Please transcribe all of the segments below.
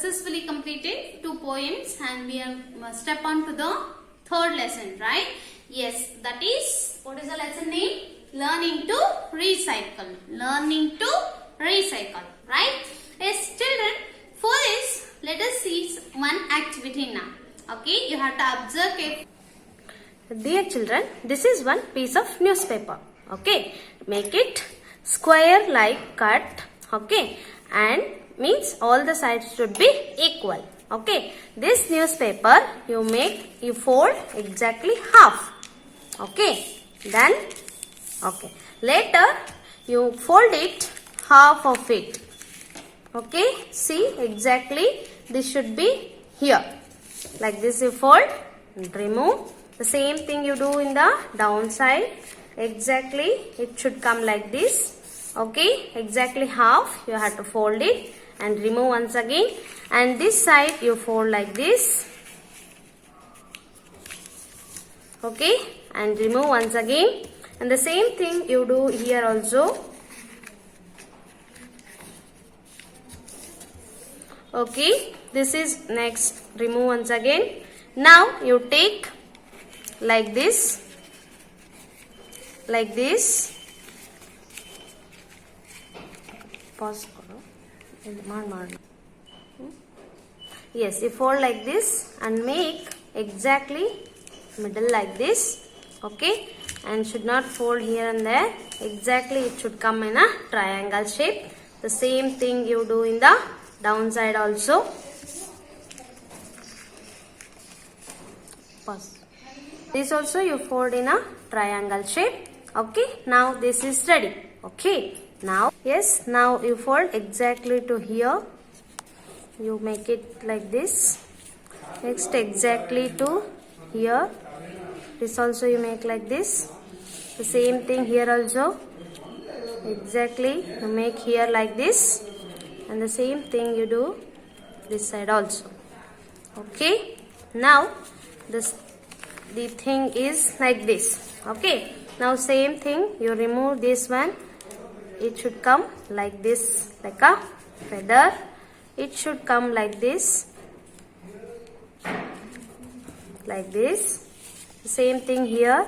successfully completed 2 poems and we are step on to the third lesson, right? Yes, that is, what is the lesson name? Learning to recycle. Learning to recycle, right? Yes, children, for this, let us see one activity now. Okay, you have to observe it. Dear children, this is one piece of newspaper. Okay, make it square like cut. Okay, and means all the sides should be equal. Okay, this newspaper you fold exactly half. Okay, then okay, later you fold it half of it. Okay, see exactly this should be here. Like this you fold and remove. The same thing you do in the downside. Exactly it should come like this. Okay, exactly half you have to fold it and remove once again. And this side you fold like this. Okay, and remove once again. And the same thing you do here also. Okay, this is next. Remove once again. Now you take like this. Like this. Pause. Yes, you fold like this and make exactly middle like this. Okay, and should not fold here and there. Exactly it should come in a triangle shape. The same thing you do in the downside also. Pause. This also you fold in a triangle shape. Okay, now this is ready. Okay, now yes, now you fold exactly to here. You make it like this. Next exactly to here. This also you make like this. The same thing here also. Exactly you make here like this. And the same thing you do this side also. Okay, now the thing is like this. Okay, now same thing you remove this one. It should come like this, like a feather. It should come like this, like this. The same thing here.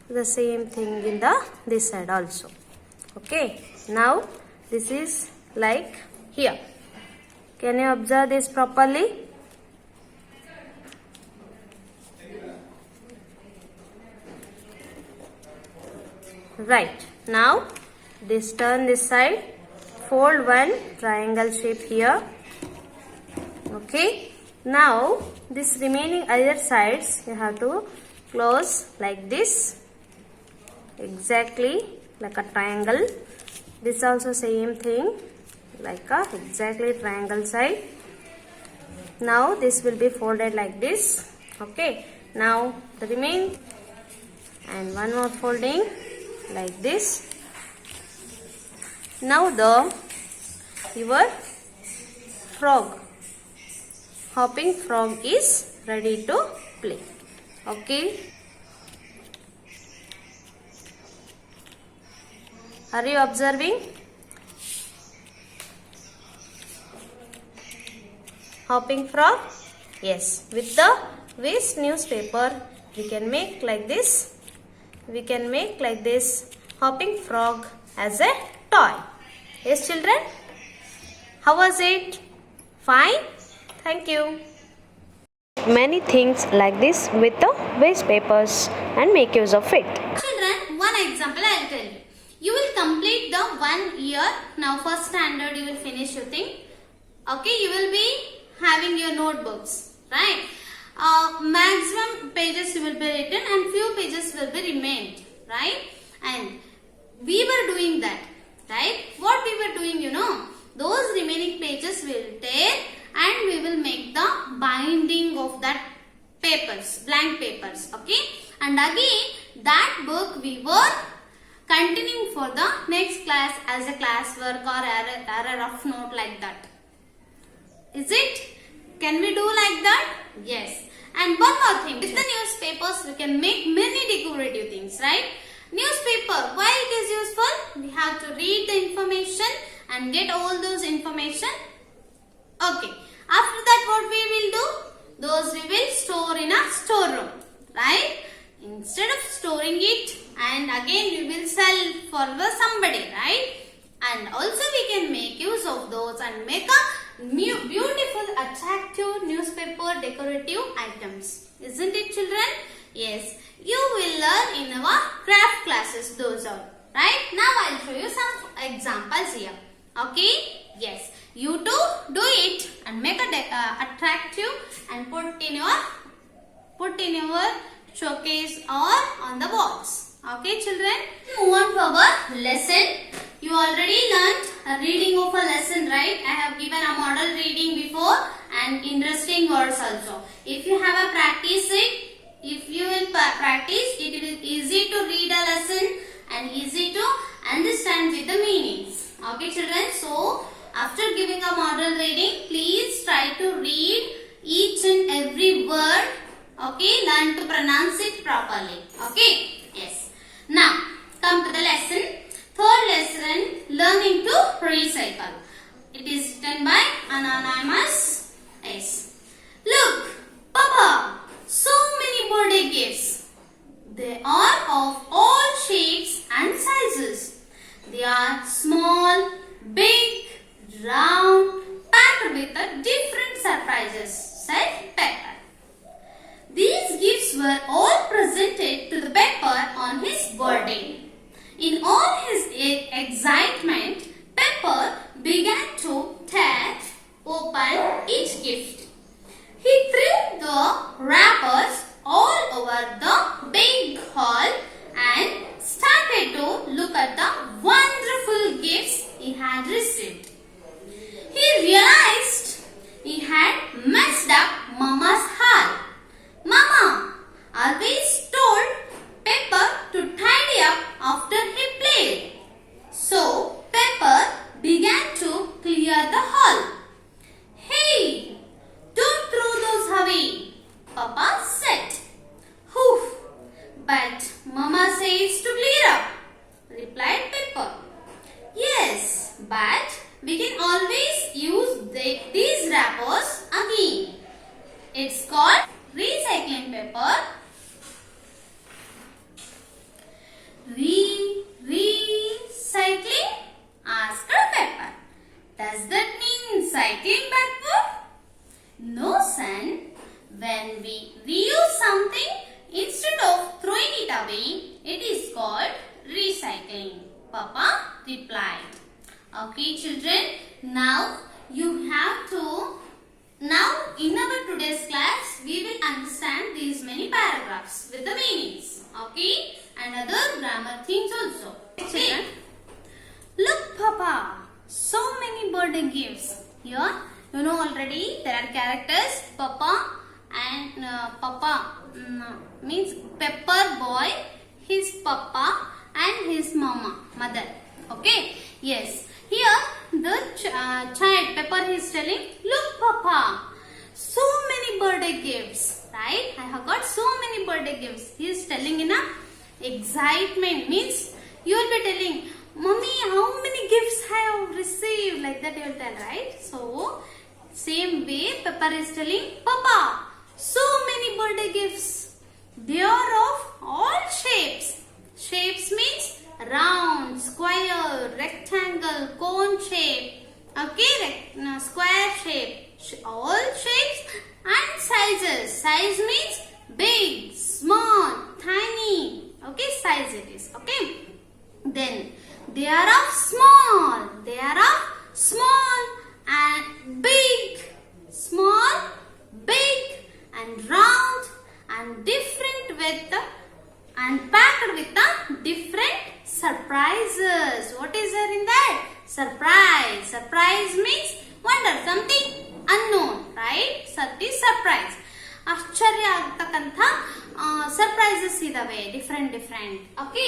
The same thing in this side also. Okay, now this is like here. Can you observe this properly? Right, now this turn this side, fold one triangle shape here. Okay, now this remaining other sides you have to close like this, exactly like a triangle. This also same thing, like a exactly triangle side. Now this will be folded like this. Okay, now the remain and one more folding like this. Now your frog, hopping frog is ready to play. Okay, are you observing? Hopping frog? Yes, with the waste newspaper we can make like this. We can make like this hopping frog as a toy. Yes, children? How was it? Fine? Thank you. Many things like this with the waste papers and make use of it. Children, one example I will tell you. You will complete the 1 year. Now first standard you will finish your thing. Okay, you will be having your notebooks, right? Maximum pages will be written and few pages will be remained, right? And we were doing that, right? What we were doing, you know, those remaining pages we will take and we will make the binding of that papers, blank papers, okay? And again that book we were continuing for the next class as a classwork or a rough note like that. Is it? Can we do like that? Yes. And one more thing, with the newspapers we can make many decorative things, right? Newspaper, why it is useful? We have to read the information and get all those information. Okay. After that, what we will do? Those we will store in a storeroom, right? Instead of storing it and again we will sell for somebody, right? And also we can make use of those and make a new beautiful attractive newspaper decorative items. Isn't it, children? Yes. You will learn in our craft classes those all. Right? Now I will show you some examples here. Okay? Yes. You too do it and make a attractive and put in your showcase or on the walls. Okay, children? Move on to our lesson. You already learnt a reading of a lesson, right? I have given a model reading before and interesting words also. If you have a practice it, if you will practice, it will be easy to read a lesson and easy to understand with the meanings. Okay, children? So, after giving a model reading, please try to read each and every word. Okay, learn to pronounce it properly. Okay, yes. Now, come to the lesson. Third lesson, learning to recycle. It is written by Anonymous. Yes. Look, Papa, so many birthday gifts. They are of all shapes and sizes. They are small, big, round, packed with different surprises, said Pepper. These gifts were all presented to the Pepper on his birthday. In all his excitement, Pepper began to tear open each gift. He threw the wrappers all over the big hall and started to look at the wonderful gifts he had received. He realized he had messed up Mama's hall. Mama always told Pepper to tidy up after he played. So Pepper began to clear the hall. Hey, don't throw those away, Papa said. Whew, but Mama says to clear up, replied Pepper. Yes, but we can always use these wrappers again. It's called recycling, Pepper. Recycling? Asked Pepper. Does that mean cycling backward? No, son. When we reuse something, instead of throwing it away, it is called recycling, Papa replied. Okay, children. Now you have to. Now in our today's class, we will understand these many paragraphs with the meanings. Okay, and other grammar things also. Okay. Look, Papa, so many birthday gifts. Here, you know already there are characters Papa and Papa means Pepper boy, his Papa and his mother. Okay, yes. Here the child Pepper is telling, look, Papa, so many birthday gifts, right? I have got so many birthday gifts. He is telling in a excitement, means you will be telling, Mommy, how many gifts I have received? Like that you will tell, right? So, same way Pepper is telling, Papa, so many birthday gifts. They are of all shapes. Shapes means round, square, rectangle, cone shape. Okay, square shape. All shapes and sizes. Size means big, small, tiny. Okay, size it is. Okay. Then they are of small. They are of small and big. Small, big and round and different with and packed with the different surprises. What is there in that? Surprise. Surprise means wonder, something unknown, right? That is surprise. ಆಶ್ಚರ್ಯ ಆಗ್ತಕ್ಕಂಥ surprises ಇದಾವೆ different. Okay,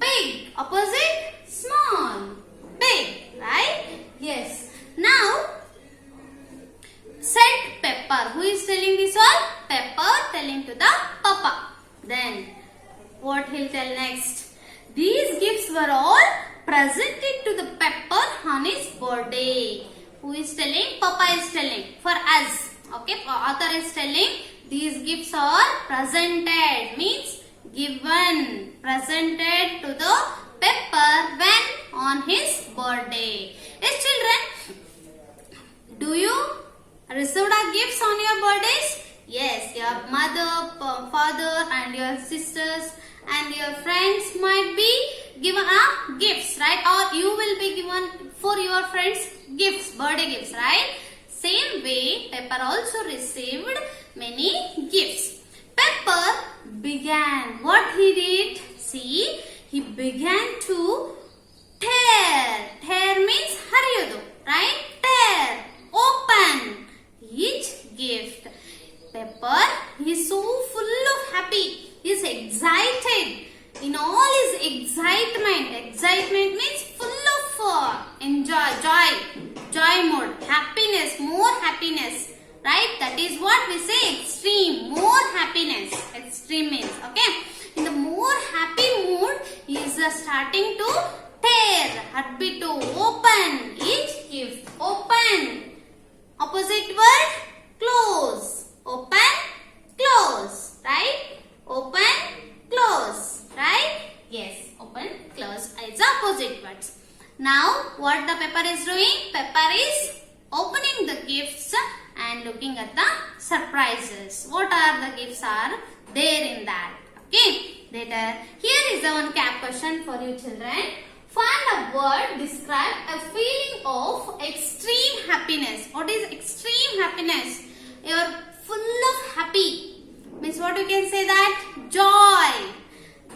big opposite small, big, right? Yes. Now said Pepper. Who is telling this all? Pepper telling to the Papa. Then what he'll tell next? These gifts were all present it to the Pepper on his birthday. Who is telling? Papa is telling. For us. Okay, author is telling these gifts are presented, means given, presented to the Pepper when on his birthday. Yes, children, do you receive gifts on your birthdays? Yes, your mother, father and your sisters and your friends might be given gifts, right? Or you will be given for your friends gifts, birthday gifts, right? Same way, Pepper also received many gifts. Pepper began. What he did? See, he began to tear. Tear means hariyudu, right? Tear. Open each gift. Pepper, he is so full of happy. He is excited. In all his excitement. Excitement means full of joy mode. Happiness, more happiness. Right? That is what we say extreme. More happiness. Extreme means. Okay. In the more happy mood, he is starting to tear. Happy to open each gift. Open. Opposite word, close. Open, close. Right? Open, close. Right? Yes. Open, close is opposite words. Now, what the Pepper is doing? Pepper is opening the gifts and looking at the surprises. What are the gifts are there in that? Okay. Later, here is the one cap question for you children. Find a word describe a feeling of extreme happiness. What is extreme happiness? You are full of happy. Means what you can say that? Joy.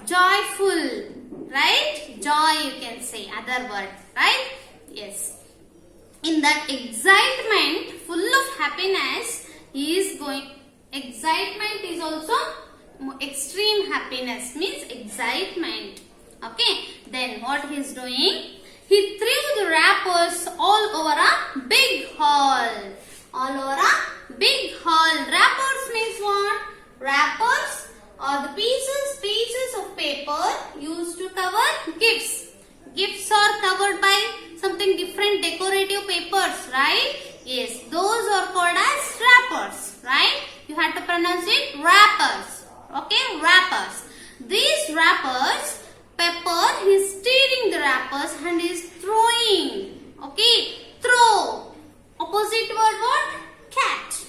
Joyful. Right? Joy you can say. Other word. Right? Yes. In that excitement, full of happiness, he is going. Excitement is also extreme happiness. Means excitement. Okay. Then what he is doing? He threw the wrappers all over a big hall. All over a big hall. Wrappers means what? Wrappers are the pieces of paper used to cover gifts. Gifts are covered by something different decorative papers, right? Yes, those are called as wrappers, right? You have to pronounce it wrappers. Okay, wrappers. These wrappers, Pepper is steering the wrappers and is throwing. Okay, throw. Opposite word what? Catch.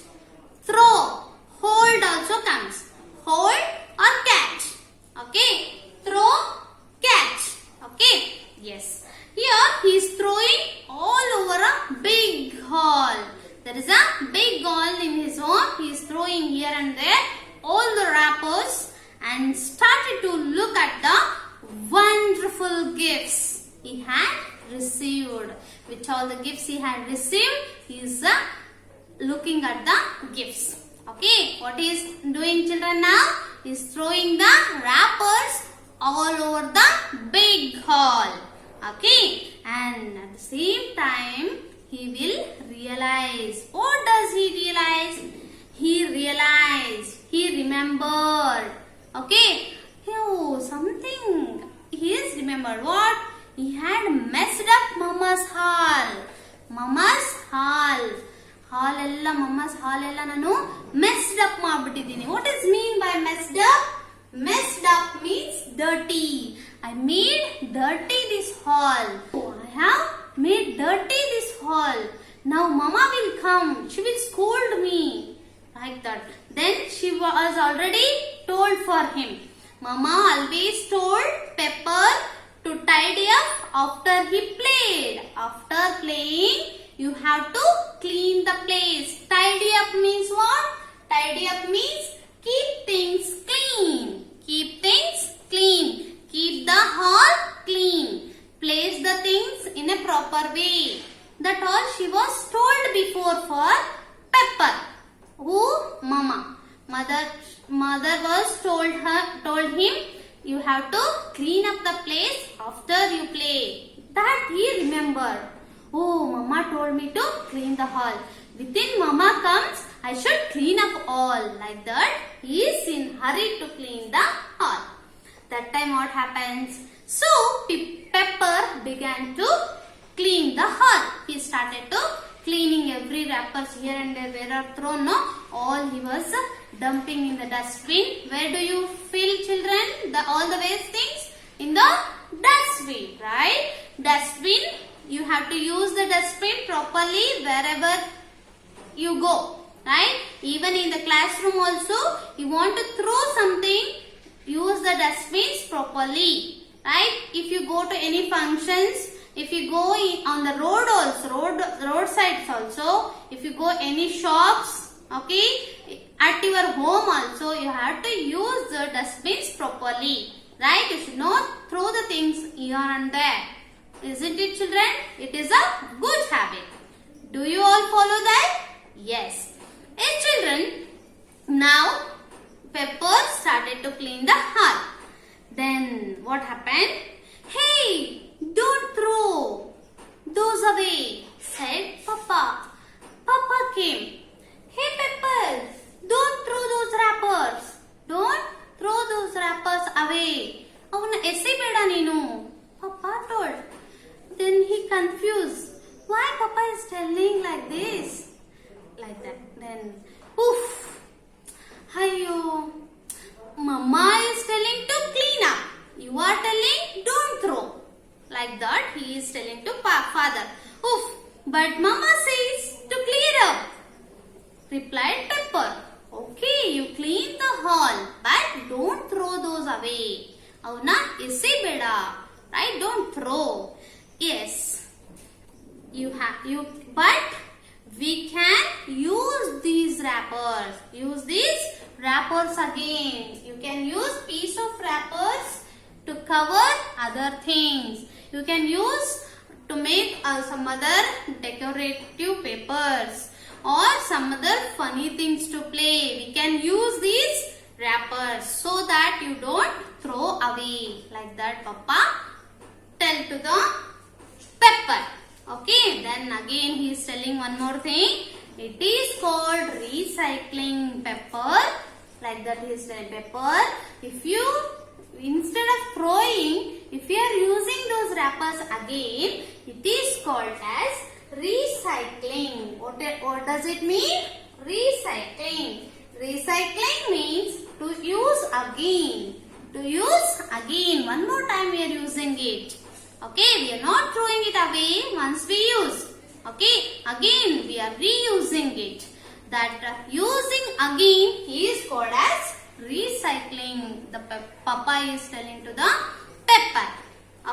Throw. Hold also comes. Hold or catch. Okay, throw, catch. Okay, yes. Here he is throwing all over a big hall. There is a big hall in his home. He is throwing here and there all the wrappers and started to look at the wonderful gifts he had received. Which all the gifts he had received, he is looking at the gifts. Okay, what he is doing children now? He is throwing the wrappers all over the big hall. Okay, and at the same time, he will realize. What does he realize? He realized. He remembered. Okay, oh, something. He is remembered. What? He had messed up Mama's hall. Mama's hall. Hall ella, Mama's hall ella nanu messed up maabitidini. What does mean by messed up? Messed up means dirty. I made dirty this hall. Oh, I have made dirty this hall. Now Mama will come. She will scold me. Like that. Then she was already told for him. Mama always told Pepper to tidy up after he played. After playing, you have to clean the place. Tidy up means what? Tidy up means keep things clean. Keep things clean. Keep the hall clean. Place the things in a proper way. That all she was told before for Pepper. Who? Mama. Mother was told him, you have to clean up the place after you play. That he remembered. Oh, Mama told me to clean the hall. Within Mama comes, I should clean up all. Like that, he is in hurry to clean the hall. That time what happens? So Pepper began to clean the hall. He started to cleaning every wrappers here and there where are thrown. No, all he was dumping in the dustbin. Where do you feel, children? All the waste things in the dustbin, right? Dustbin. You have to use the dustbin properly wherever you go, right? Even in the classroom also, you want to throw something, use the dustbins properly, right? If you go to any functions, if you go on the road also, roadsides also, if you go any shops, okay, at your home also, you have to use the dustbins properly, right? You should not throw the things here and there. Isn't it, children? It is a good habit. Do you all follow that? Yes. Hey, children, now Pepper started to clean the hall. Then what happened? Hey, don't throw those away, said Papa. Papa came. Hey, Pepper, don't throw those wrappers. Don't throw those wrappers away. Avuna esebeda neenu, Papa told. Then he confused. Why Papa is telling like this? Like that. Then, oof. Ayyo. Mama is telling to clean up. You are telling don't throw. Like that he is telling to father. Oof. But Mama says to clear up. Replied Pepper. Okay, you clean the hall. But don't throw those away. Avuna esebeda. Right? Don't throw. Yes, but we can use these wrappers. Use these wrappers again. You can use piece of wrappers to cover other things. You can use to make some other decorative papers or some other funny things to play. We can use these wrappers so that you don't throw away. Like that, Papa tell to the Pepper. Okay, then again he is telling one more thing. It is called recycling, Pepper. Like that he is telling Pepper. If you, instead of throwing, if you are using those wrappers again, it is called as recycling. What does it mean? Recycling. Recycling means to use again. To use again. One more time we are using it. Okay, we are not throwing it away once we use. Okay, again we are reusing it. That using again is called as recycling. The Papa is telling to the Pepper.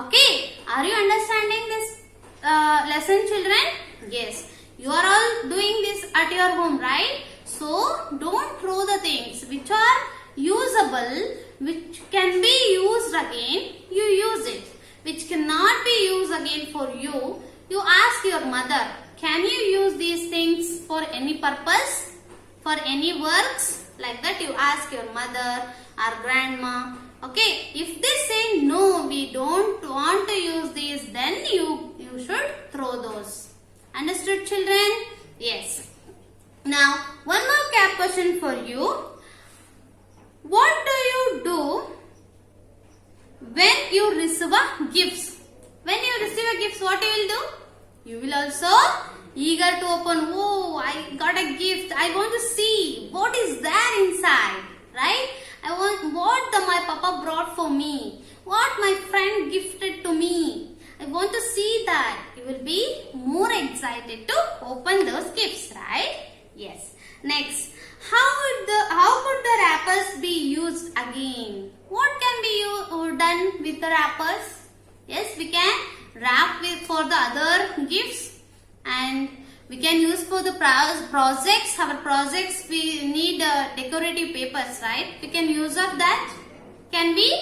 Okay, are you understanding this lesson, children? Yes, you are all doing this at your home, right? So, don't throw the things which are usable, which can be used again, you use it. Which cannot be used again for you, you ask your mother, can you use these things for any purpose? For any works? Like that you ask your mother or grandma. Okay, if they say no, we don't want to use these, then you should throw those. Understood, children? Yes. Now, one more cap question for you. What do you do when you receive a gifts? When you receive a gifts, what you will do? You will also eager to open. Oh, I got a gift. I want to see what is there inside. Right? I want what my papa brought for me. What my friend gifted to me. I want to see that. You will be more excited to open those gifts. Right? Yes. Next. How could the wrappers be used again? What can be done with the wrappers? Yes, we can wrap for the other gifts, and we can use for the projects. Our projects we need decorative papers, right? We can use of that. Can we?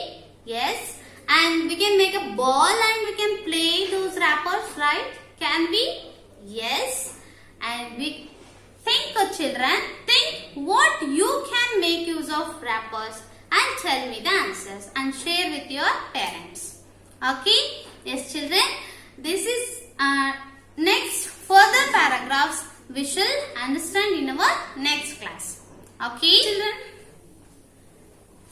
Yes. And we can make a ball and we can play those wrappers, right? Can we? Yes. And we think, children, think what you can make use of wrappers and tell me the answers and share with your parents. Okay? Yes, children. This is next further paragraphs we shall understand in our next class. Okay, children?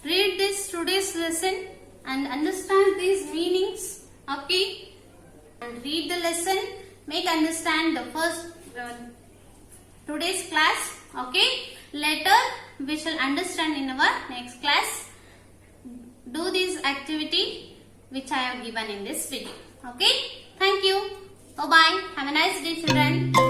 Read this today's lesson and understand these meanings. Okay, and read the lesson. Make understand the first today's class. Okay, later we shall understand in our next class. Do this activity which I have given in this video. Okay, thank you. Bye bye. Have a nice day, children.